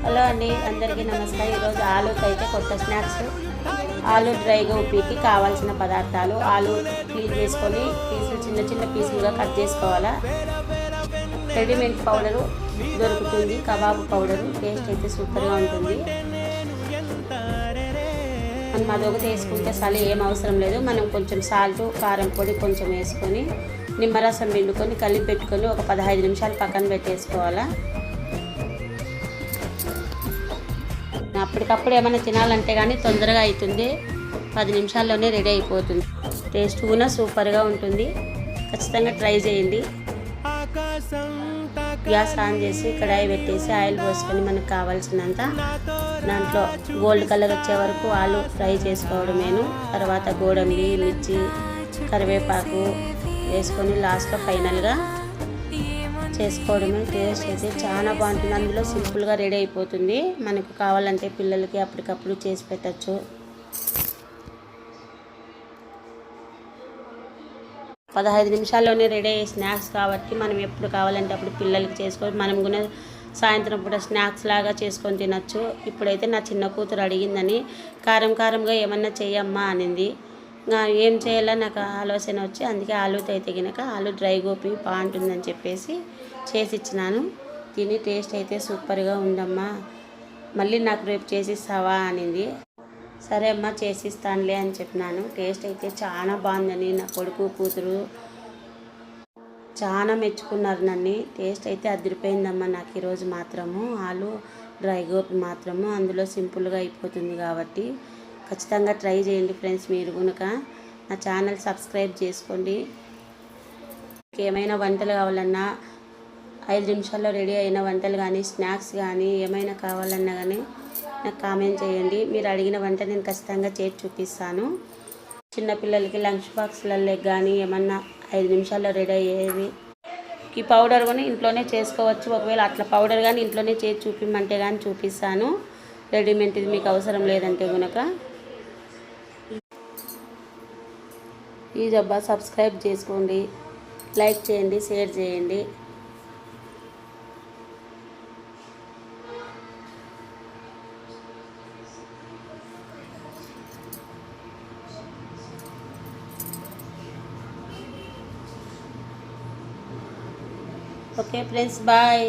Hello అండి, అందరికీ నమస్కారం. ఈరోజు ఆలూతో అయితే కొత్త స్నాక్స్. ఆలూ డ్రై గోపీకి కావాల్సిన పదార్థాలు: ఆలూ క్లీన్ చేసుకొని పీసులు చిన్న చిన్న పీసులుగా కట్ చేసుకోవాలా. రెడీమేడ్ పౌడరు దొరుకుతుంది, కబాబ్ పౌడరు. టేస్ట్ అయితే సూపర్గా ఉంటుంది. మనం అదొకటి వేసుకుంటే చాలు, ఏం అవసరం లేదు. మనం కొంచెం సాల్ట్, కారం పొడి కొంచెం వేసుకొని నిమ్మరసం పిండుకొని కలిపి పెట్టుకొని ఒక 15 నిమిషాలు పక్కన పెట్టేసుకోవాలా. అప్పటికప్పుడు ఏమైనా తినాలంటే కానీ తొందరగా అవుతుంది, 10 నిమిషాల్లోనే రెడీ అయిపోతుంది. టేస్ట్ కూడా సూపర్గా ఉంటుంది. ఖచ్చితంగా ట్రై చేయండి. గ్యాస్ ఆన్ చేసి కడాయి పెట్టేసి ఆయిల్ పోసుకొని మనకు కావాల్సినంత దాంట్లో గోల్డ్ కలర్ వచ్చే వరకు ఆలు ఫ్రై చేసుకోవడమేను. తర్వాత గోడంబి, మిర్చి, కరివేపాకు వేసుకొని లాస్ట్లో ఫైనల్గా చేసుకోవడమే. టేస్ట్ అయితే చాలా బాగుంటుంది. అందులో సింపుల్గా రెడీ అయిపోతుంది. మనకు కావాలంటే పిల్లలకి అప్పటికప్పుడు చేసి పెట్టచ్చు. పదహైదు నిమిషాల్లోనే రెడీ అయ్యే స్నాక్స్ కాబట్టి మనం ఎప్పుడు కావాలంటే అప్పుడు పిల్లలకి చేసుకొని మనం కూడా సాయంత్రం పూట స్నాక్స్ లాగా చేసుకొని తినచ్చు. ఇప్పుడైతే నా చిన్న కూతురు అడిగిందని కారంగా ఏమన్నా చెయ్యమ్మా అనింది. ఏం చేయాలో నాకు ఆలోచన వచ్చి అందుకే ఆలూతో అయితే గినక ఆలూ డ్రై గోపి బాగుంటుందని చెప్పేసి చేసి ఇచ్చినాను. తిని టేస్ట్ అయితే సూపర్గా ఉందమ్మా, మళ్ళీ నాకు రేపు చేసిస్తావా అనింది. సరే అమ్మా చేసిస్తానులే అని చెప్పినాను. టేస్ట్ అయితే చాలా బాగుందని నా కొడుకు కూతురు చాలా మెచ్చుకున్నారు నన్ను. టేస్ట్ అయితే అదిరిపోయిందమ్మా నాకు ఈరోజు మాత్రము. ఆలూ డ్రై గోపి మాత్రము అందులో సింపుల్గా అయిపోతుంది కాబట్టి ఖచ్చితంగా ట్రై చేయండి ఫ్రెండ్స్. మీరు కనుక నా ఛానల్ సబ్స్క్రైబ్ చేసుకోండి. ఏమైనా వంటలు కావాలన్నా 5 నిమిషాల్లో రెడీ అయిన వంటలు కానీ స్నాక్స్ కానీ ఏమైనా కావాలన్నా కానీ నాకు కామెంట్ చేయండి. మీరు అడిగిన వంట నేను ఖచ్చితంగా చేసి చూపిస్తాను. చిన్నపిల్లలకి లంచ్ బాక్స్లలో కానీ ఏమన్నా 5 నిమిషాల్లో రెడీ అయ్యేవి. ఈ పౌడర్ కూడా ఇంట్లోనే చేసుకోవచ్చు. ఒకవేళ అట్లా పౌడర్ కానీ ఇంట్లోనే చేసి చూపిమంటే కానీ చూపిస్తాను. రెడీమేడ్ ఇది మీకు అవసరం లేదంటే కనుక ఈ జబ్బా సబ్స్క్రైబ్ చేసుకోండి, లైక్ చేయండి, షేర్ చేయండి. Okay friends, bye.